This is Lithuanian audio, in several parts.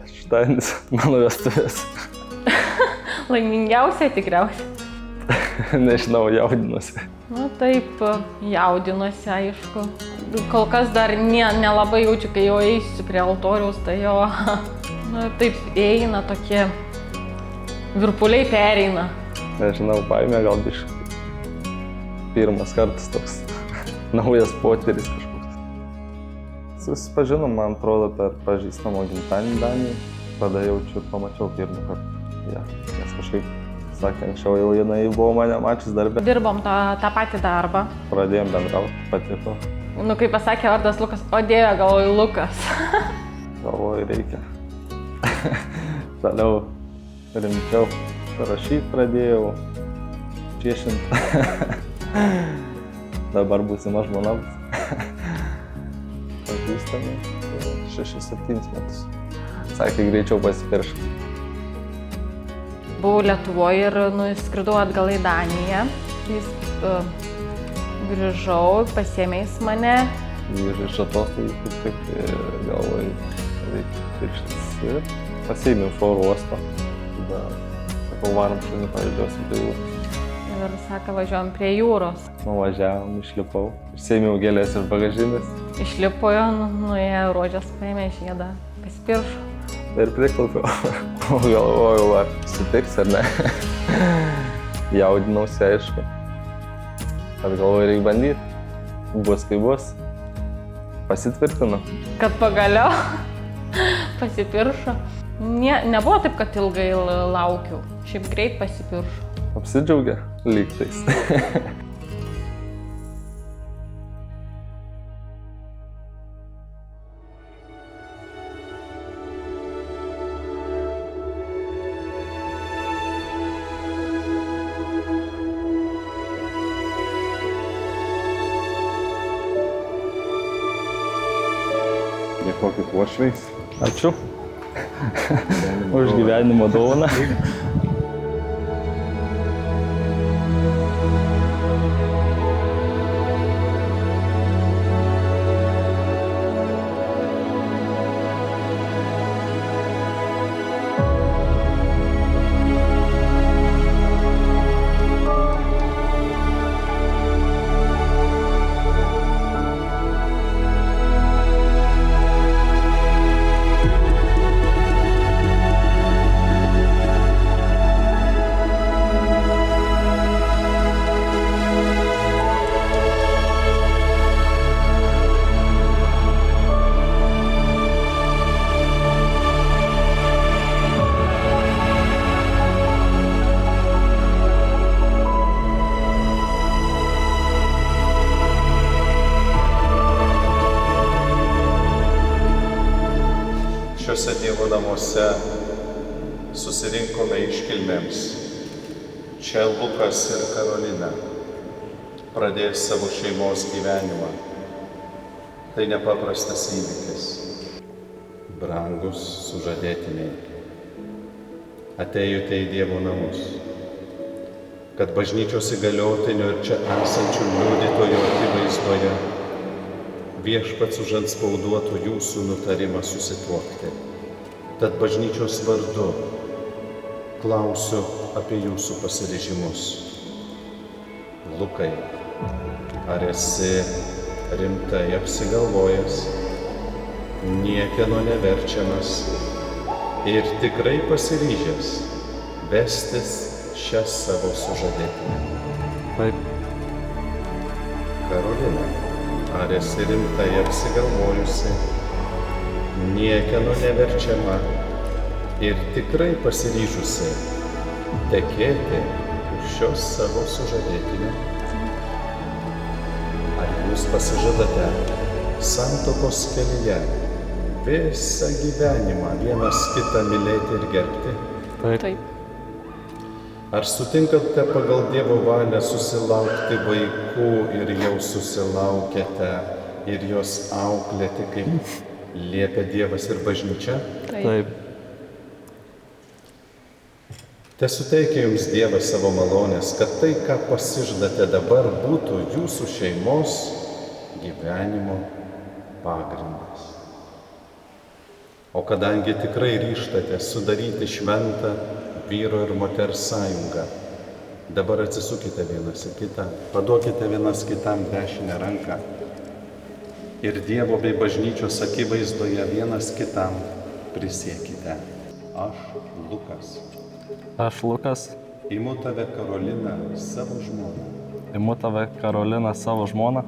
Šeštadienis mano vestuvės. Laimingiausia tikriausiai. Nežinau, jaudinuosi. Nu taip, jaudinuosi, aišku. Kol kas dar nelabai jaučiu, kai jau eisiu prie altoriaus, tai jo taip eina tokie virpuliai pereina. Nežinau, baimė gal biškai. Pirmas kartas toks naujas potyris kažkoks. Susipažinom, man atrodo, per pažįstamo gimtadienį Danijai. Tada jaučiu ir pamačiau pirmą kartą. Ja, nes kažkaip, sakė, anksčiau jau jinai buvo mane mačius darbę. Dirbom tą patį darbą. Pradėjom bendrauti, patiko. Nu, kai pasakė vardas Lukas, o Dieve, galvoju Lukas. Galvoju, reikia. Toliau rimčiau rašyti pradėjau, piešint. Dabar būsima žmona. Pažįstami 6-7 metus. Sakė, greičiau pasipiršk. Buvau Lietuvoje ir nuskridau atgal į Daniją. Jis grįžau, pasiėmė jis mane. Grįžau iš atostogų, kaip tik galvoju, reikia pirštis ir pasiėmiau iš oro uosto. Tada, sakau, varom šunį, pavėdžiosim prie jūros. Ir sako, važiuojam prie jūros. Nuvažiavom, išlipau, išsėmiau gėlės iš bagažinės. Išlipojo, nuėjo rožės, paėmė žiedą, pasipiršo. Ir priklaupiau. Galvojau, ar sutiks ar ne. Jaudinausi, aišku. Ar galvoju, reikia bandyti. Bus kaip bus. Pasitvirtinu. Kad pagaliau pasipiršo. Nebuvo taip, kad ilgai laukiau. Šiaip greit pasipiršo. Apsidžiaugia lygtais. Dėkokit uošviais. Ačiū už gyvenimo dovaną. Šiuose Dievo namuose susirinkome iškilmėms. Čia Lukas ir Karolina pradės savo šeimos gyvenimą. Tai nepaprastas įvykis. Brangus sužadėtiniai, atėjote į Dievo namus, kad bažnyčios įgaliotinių ir čia esančių liudytojų akivaizdoje Viešpats užantspauduotų jūsų nutarimą susituokti. Tad bažnyčios vardu klausiu apie jūsų pasiryžimus. Lukai, ar esi rimtai apsigalvojęs, niekieno neverčiamas ir tikrai pasiryžęs vestis šią savo sužadėtinę? Taip. Karolina, ar esi rimtai apsigalvojusi, niekieno neverčiama ir tikrai pasiryžusi tekėti už šios savo sužadėtinio? Ar jūs pasižadate santuokos kelyje visą gyvenimą vienas kitą mylėti ir gerbti? Taip. Ar sutinkate pagal Dievo valią susilaukti vaikų ir jau susilaukėte ir juos auklėti kaip liepia Dievas ir bažnyčia. Taip. Te suteikia jums Dievas savo malonės, kad tai, ką pasižadate dabar, būtų jūsų šeimos gyvenimo pagrindas. O kadangi tikrai ryžtate sudaryti šventą vyro ir moters sąjungą, dabar atsisukite vienas į kitą, paduokite vienas kitam dešinę ranką ir Dievo bei bažnyčios akivaizdoje vienas kitam prisiekite. Aš, Lukas, Aš, Lukas, imu tave Karoliną, savo žmoną, imu tave Karoliną, savo žmoną,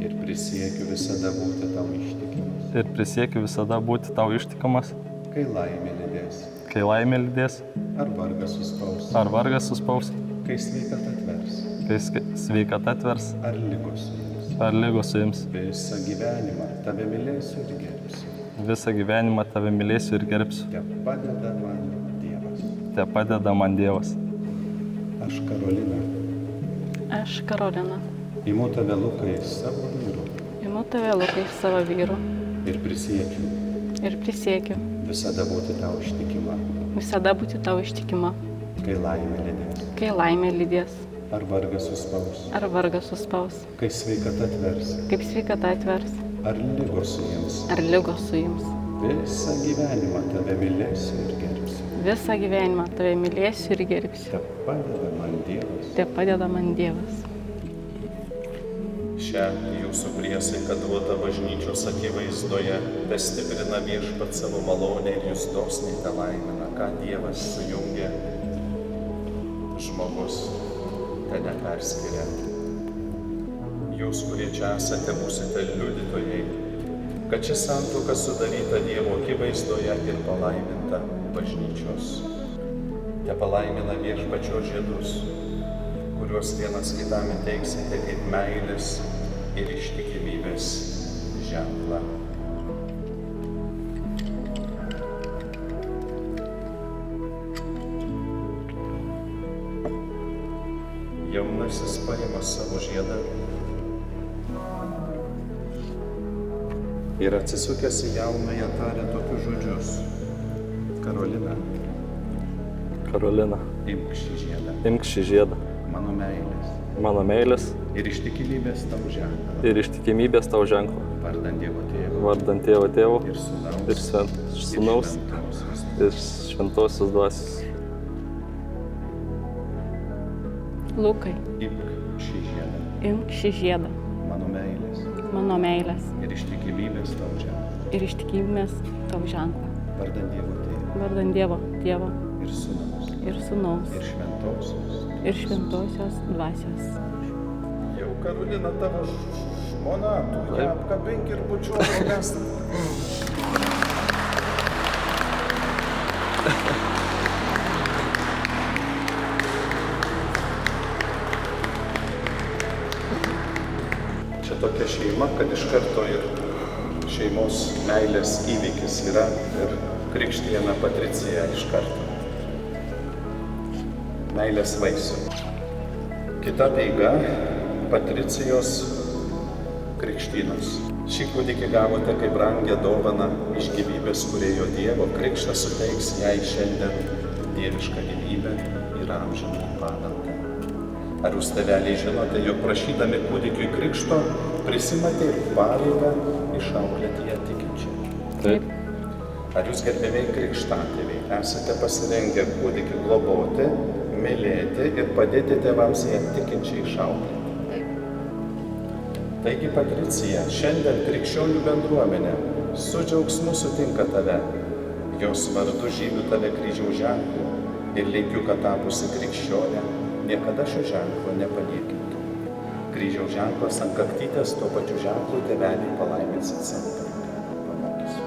ir prisiekiu visada būti tau ištikimas, ir prisiekiu visada būti tau ištikimas, kai laimė lydės, kai laimė lydės, ar vargas suspaus, ar vargas suspaus, kai sveikata atvers, kai sveikata atvers, ar lygos suims. ar lygos suims. Visą gyvenimą tave mylėsiu ir gerbsiu. Visą gyvenimą tave mylėsiu ir gerbsiu. Te padeda man Dievas. Te padeda man Dievas. Aš, Karolina, Aš, Karolina, imu tave Lukai savo vyru imu tave, Lukai, savo vyru ir prisiekiu ir prisiekiu visada būti tau ištikima, visada būti tau ištikima, kai laimė lydės, kai laimė lydės, ar vargas suspaus, ar vargas suspaus, kai sveikata atvers, kaip sveikata atvers, ar lygos suims. ar lygos suims. Visą gyvenimą tave mylėsiu ir gerbsiu. Visą gyvenimą tave mylėsiu ir gerbsiu. Te padeda man Dievas. Te padeda man Dievas. Šią jūsų priesaiką duotą bažnyčios akivaizdoje bestiprina Viešpats savo malonę ir jūs dosniai te laimina, ką Dievas sujungė, žmogus te neperskiria. Jūs, kurie čia esate, būsite liudytojai, kad ši santuoka sudaryta Dievo akivaizdoje ir palaiminta bažnyčios. Te palaimina Viešpačio žiedus, kuriuos vienas kitam įteiksite kaip meilės ir ištikimybės ženklą. Jaunasis paima savo žiedą ir atsisukęs į jaunąją tarė tokius žodžius: Karolina, Karolina, imk šį žiedą, imk šį žiedą, mano meilės ir ištikimybės tau ženklą, ir ištikimybės tau ženklą, vardan Dievo Tėvo vardant Tėvo Tėvo ir ir Sūnaus Sūnaus Šventosios. ir Šventosios Dvasios. Lukai, Imk šį žiedą, imk šį žiedą, mano meilės ir ištikimybės tau ženklą, ir ištikimybės tau ženklą, vardan Dievo Tėvo vardan Dievo Tėvo ir Sūnaus ir Sūnaus ir ir Šventosios Dvasios. Jau Karolina tavo žmona, tu ją apkabink ir bučiuok, mes. Čia tokia šeima, kad iš karto ir šeimos meilės įvykis yra ir krikštijame Patricija iš karto. Meilės vaisių. Kita taiga – Patricijos krikštynos. Šį kūdikį gavote kaip brangią dovaną iš gyvybės kūrėjo Dievo. Krikštas suteiks jai šiandien dievišką gyvybę ir amžiną paveldą. Ar jūs, tėveliai, žinote, jog prašydami kūdikiui krikšto prisimate ir pareigą išauklėti ją tikinčiai? Taip. Ar jūs, gerbėmiai krikštatėviai, esate pasirengę kūdikį globoti, mylėti ir padėti tėvams ją tikinčiai išauklėti? Taigi, Patricija, šiandien krikščionių bendruomenė su džiaugsmu sutinka tave. Jos vardu žymiu tave kryžiaus ženklu ir linkiu, kad tapusi krikščionė niekada šio ženklo nepaliekintų. Kryžiaus ženklas ant kaktytės, tuo pačiu ženklu tėveliai palaiminsit savo vaiką. Pamokysiu.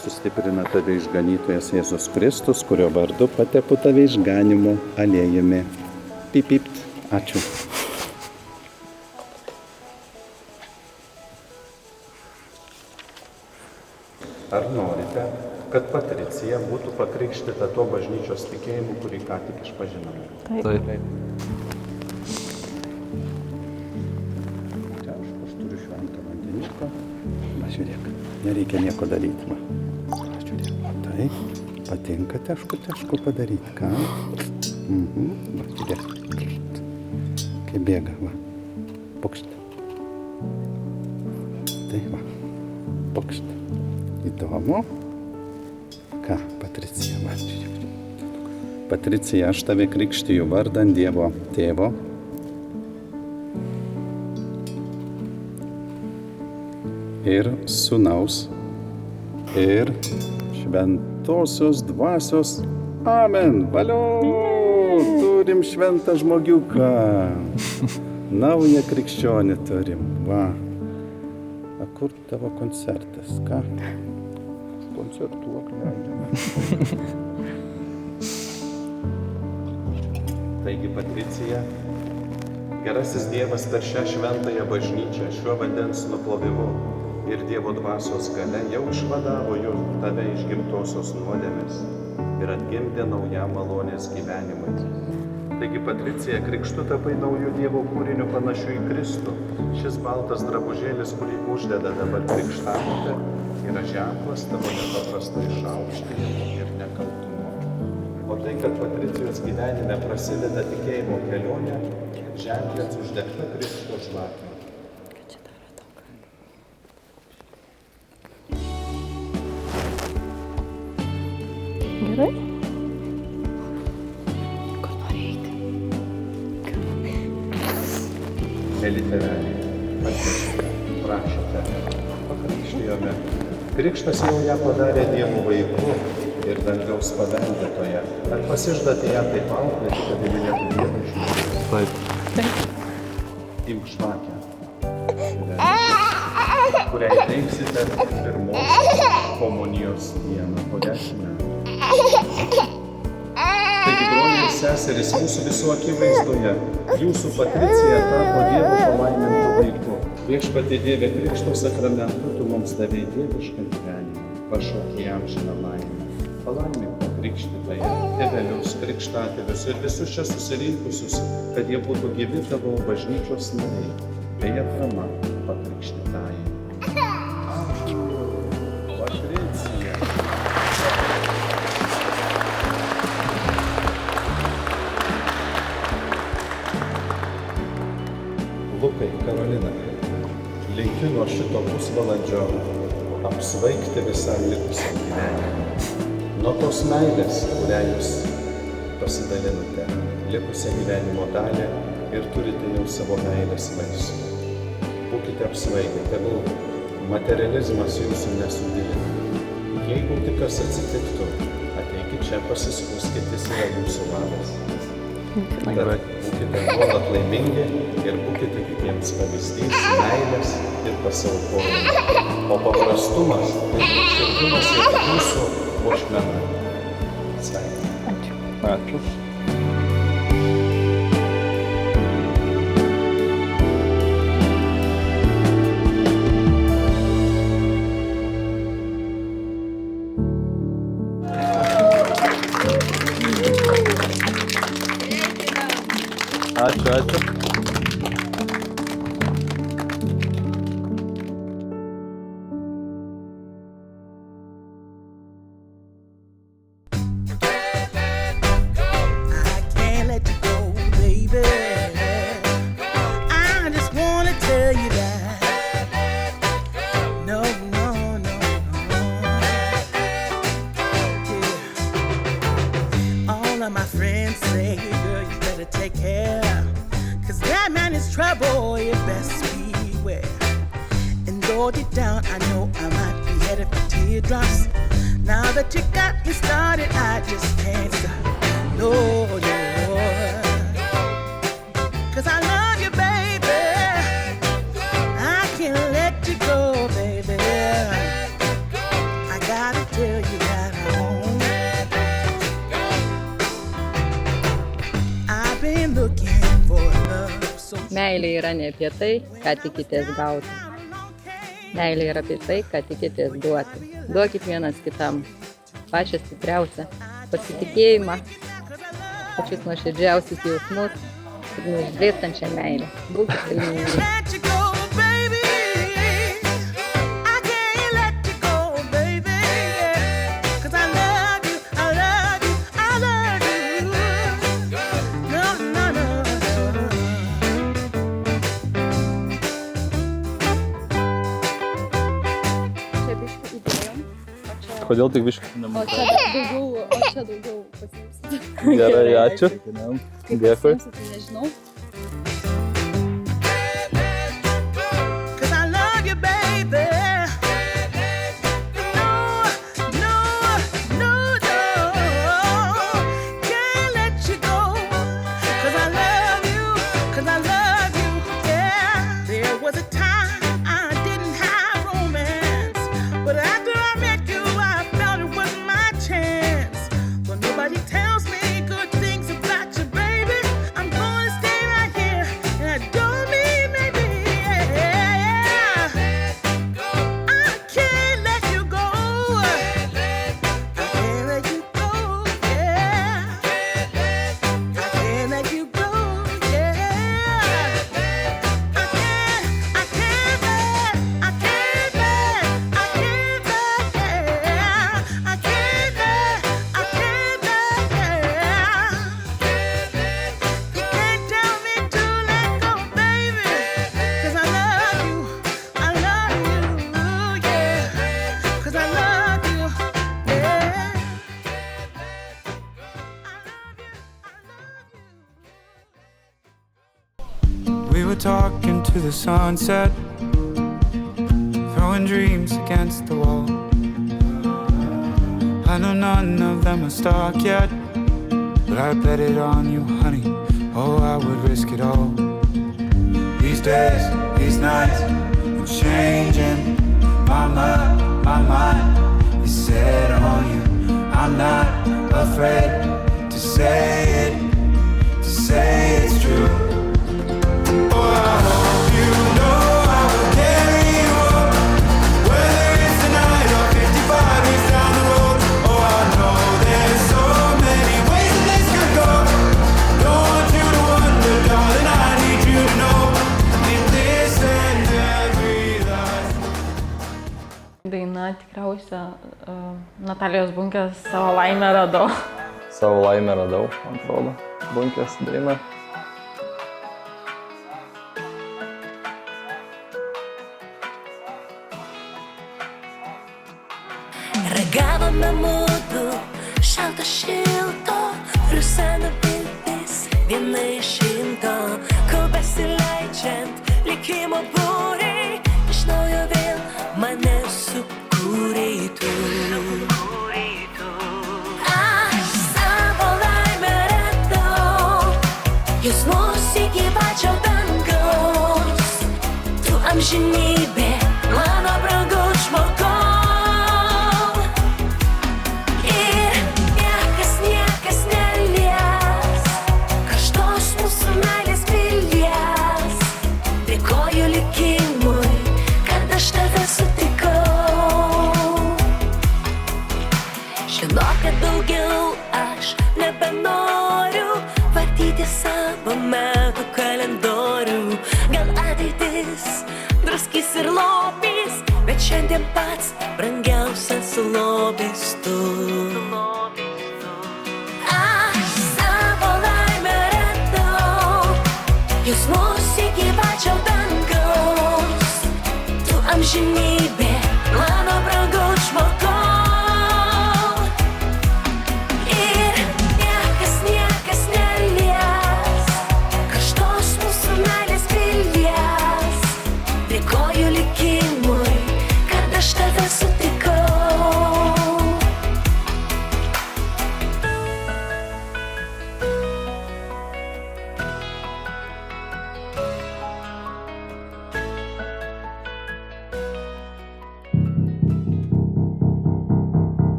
Sustiprina tave išganytojas Jėzus Kristus, kurio vardu patepu tave išganimo aliejumi. Pipipt. Ačiū. Ar norite, kad Patricija būtų pakrikštyta tuo bažnyčios tikėjimu, kurį ką tik išpažinome. Taip. Čia aš turiu šventą vandenišką. Va, žiūrėk, nereikia nieko daryti. Va, žiūrėk, va, taip, patinka teškų padaryti, ką? Va, žiūrėk, kaip bėga, va, pukšt. Tai va, pukšt. Įdomu. Ką, Patricija, va, žiūrėk. Patricija, aš tave krikštiju vardan Dievo Tėvo ir Sūnaus ir Šventosios Dvasios. Amen. Valio! Turim šventą žmogiuką. Naują krikščionį turim. Va. A kur tavo koncertas? Ką? Koncertuok leidžiame. Taigi, Patricija, gerasis Dievas per šią šventąją bažnyčią šiuo vandens nuplovimu ir Dievo dvasios gale jau išvadavo tave iš gimtosios nuodėmės ir atgimdė naujam malonės gyvenimui. Taigi, Patricija, krikštu tapai naujų Dievo kūriniu panašiu į Kristų. Šis baltas drabužėlis, kurį uždeda dabar krikštatėte, yra ženklas tavo nepaprasto išaukštinimo ir nekaltumo. O tai, kad Patricijos gyvenime prasideda tikėjimo kelionė, ženklas uždegta Krikšto žvakė. Gerai? Kur nori eiti? Mėly tėveliai, atvežkite, prašote, pakrikštijome. Krikštas jau ją padarė Dievo vaiku ir dangaus paveldėtoje. Ar pasiždate ją taip auklėti, kad įmylėtų Dievą iš jūsų? Taip. Imk žvakę, kuriai teiksite pirmos komunijos dieną po 10 metų. Taigi, broliai ir seserys, mūsų visų akivaizdoje, jūsų Patricija tapo Dievo palaimintų vaiku. Viešpatie Dieve, Krikšto sakramentu tu mums davei dievišką gyvenimą, pašaukei amžiną laimę. Palaimink pakrikštytąją, tėvelius, krikštatėvius ir visus čia susirinkusius, kad jie būtų gyvi tavo bažnyčios nariai, bei atrama pakrikštytąjai. Ačiū, Patricija. Lukai, Karolina, linkiu nuo šito pusvalandžio apsvaigti visam likusiam gyvenimui. Nuo tos meilės, kurią jūs pasidalinote, likusią gyvenimo dalį ir turite jau savo meilės vaisių. Būkite apsvaigę, tegul materializmas jūsų nesudilina. Jeigu tik kas atsitiktų, ateikit čia, pasiskųskit, jis yra jūsų vadas. Tad būkite nuolat laimingi ir būkite kitiems pavyzdys meilės ir pasiaukojimo. O paprastumas ir širdumas yra jūsų puošmena. Sveikinu. Ačiū. Ačiū. My friends say, girl, you better take care, 'cause that man is trouble, you best beware. And though deep down I know I might be headed for teardrops, now that you got me started, I just can't stop. No, 'cause I love you, baby. I can't let you go, baby. I gotta tell you that I won't. Meilė yra ne apie tai, ką tikitės gauti. Meilė yra apie tai, ką tikitės duoti. Duokit vienas kitam. pačią stipriausią pasitikėjimą, pačius nuoširdžiausius jausmus ir neišblėstančią meilę. Būkit laimingi. Let you go, baby. I can't let you go, baby. 'Cause I love you, I love you, I love you. No, no, no, no. Čia biškį įdėjom, Kodėl tik biškai? o čia daugiau pasiimsit. Gerai, ačiū. Kaip Dėkui. pasiimsit, tai nežinau. 'Cause I love you, baby. No, no, no, no. Can't let you go. 'Cause I love you, 'cause I love you, yeah. There was a time I didn't have romance, but after I met you, I felt it was my chance. But nobody tells me good things about you, baby. I'm gonna stay right here, and I don't mean maybe, yeah. I can't let you go. I can't let you go, yeah. I can't let you go, yeah. I can't let, I can't let, I can't let, yeah. I can't let, I can't let, yeah. You can't tell me to let go, baby. 'Cause I love you, yeah. 'Cause I love you, yeah. We were talking to the sunset, throwing dreams against the wall. I know none of them are stuck yet, but I bet it on you, honey. Oh, I would risk it all. These days, these nights, I'm changing. My mind is set on you. I'm not afraid to say it's true. Oh, I hope you know I will carry you up, whether it's tonight or 55 years down the road. Oh, I know there's so many ways that this could go. Don't want you to wonder, darling, I need you to know if this ends every last. Daina tikriausia Natalijos Bunkės Savo laimę radau. Savo laimę radau, man atrodo. Bunkės daina. Ragavome mudu, šalto šilto, rusena viltis, viena iš šimto, kol besileidžiant likimo būriai, iš naujo vėl mane sukūrei tu. Aš savo laimę radau, jūs mus iki pačio dangaus, tu amžinybė, mano brangus žmogus. Daugiau aš nebenoriu vartyti savo metų kalendorių. Gal ateitis druskys ir lopys, bet šiandien pats brangiausias lobis tu. Aš savo laimę radau, jūs mus iki pačio dangaus, tu amžinybė, mano brangus žmogus.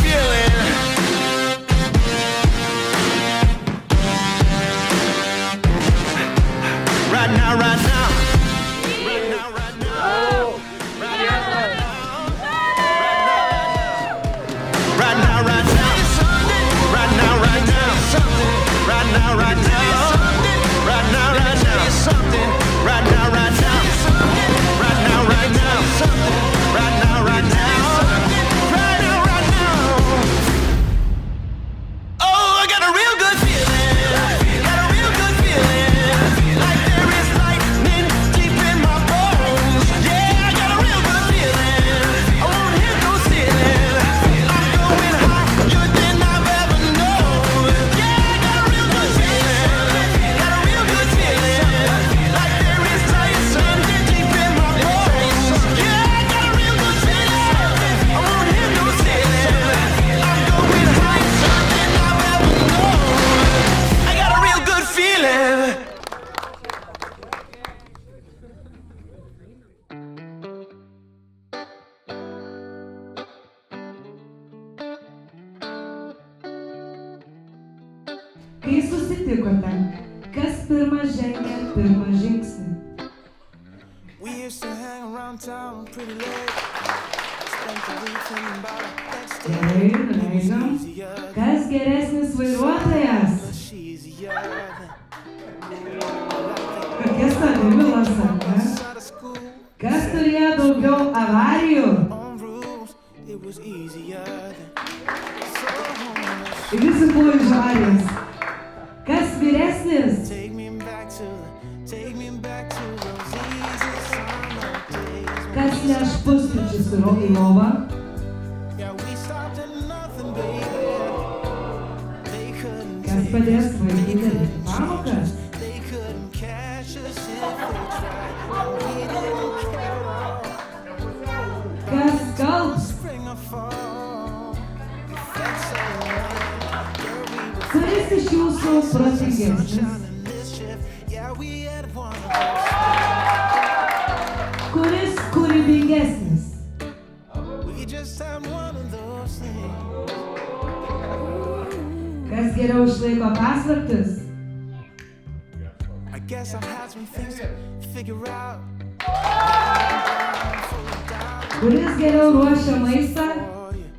feeling. Right now, right now. Right now, right now. Right now, right now. Right now, right now. Right now, right now. Right now, right now. Right now, right now. Right now, right now. Right now, right now. Right now, right now. Right now, right now. Oh, I got a real good feeling. Got a real good feeling. Like there is lightning deep in my bones. Yeah, I got a real good feeling. I won't hit no ceiling. I'm going higher than I've ever known. Yeah, I got a real good feeling. Got a real good feeling. Like there is lightning deep in my bones. Yeah, I got a real good feeling. I won't hit no ceiling. I'm going higher than I've ever known. I got a real good feeling. Kai susitikote, kas pirmas žengė pirmą žingsnį? We used to hang around town pretty late. Spent the weekend about backstage. Gerai, nuleidžiam. Kas geresnis vairuotojas? Much easier than Kokie savivilos, ar ne? out of school. Kas turėjo daugiau avarijų? On rules, it was easier than so much. Visi buvo išvarės. Kas vyresnis? Take me back to those easy summer days. Kas neš pusryčius į lovą? Yeah, we stopped at nothing, baby. They couldn't Kas take padės vaikui daryti pamokas? They couldn't catch us if they tried. And we didn't care at all. Kas skalbs? Spring or fall, we felt so right. Yeah, we were Kuris iš jūsų protingesnis? shining mischief. Yeah, we had one of those. Kuris kūrybingesnis? We just had one of those things. Kas geriau išlaiko paslaptis? I guess I've had some things to figure out. Kuris geriau ruošia maistą? For you.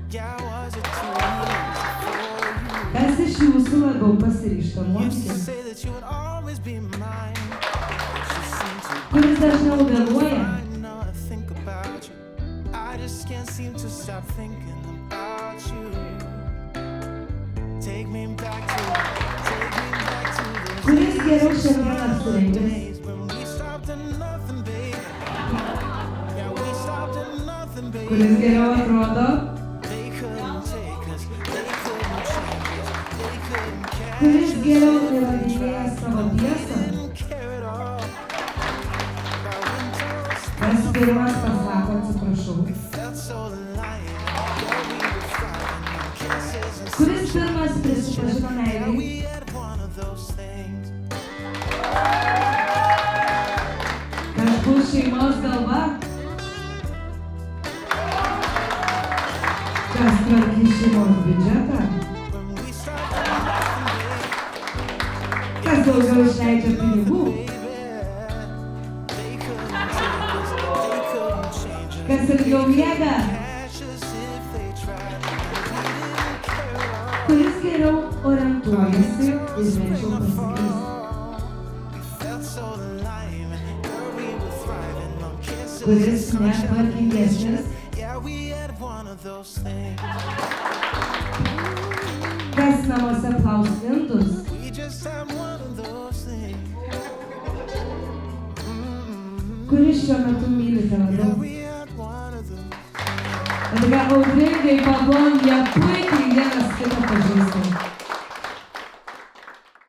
Yeah, was it too easy for you? Kas iš jūsų labiau pasiryžta Used to mokytis? say that you would always be mine. But you seem to Kuris dažniau vėluoja? I know I think about you. I just can't seem to stop thinking about you. Take me back to those Kuris geriau šiandien apsirengęs? days when we stopped at nothing, baby. Yeah, we stopped at nothing, baby. Kuris geriau atrodo? They couldn't take us, they couldn't change us, they couldn't catch Kuris us. geriau įrodinėja savo tiesą? Didn't care at all about winters. Kas pirmas pasako atsiprašau? Felt so alive. Yeah, we were flying on kisses and Kuris pirmas prisipažino meilei? we had one of those things. Kas bus šeimos galva? Kas tvarkys šeimos biudžetą? When we stopped at nothing, Kas daugiau išleidžia pinigų? baby. They couldn't take us, they couldn't change us. Kas ilgiau miega? Catch us if they tried. We didn't care at all. Kuris geriau orientuojasi ir lėčiau pasiklysta? We felt so alive and girl, we were thriving on kisses. Kuris netvarkingesnis? Yeah, we had one of those things. Kas namuose plaus indus? We just had one of those things. Kuris šiuo metu mylite labiau? We had one of those. Tokia audringai pablon, jie puikiai vienas kitą pažįsta.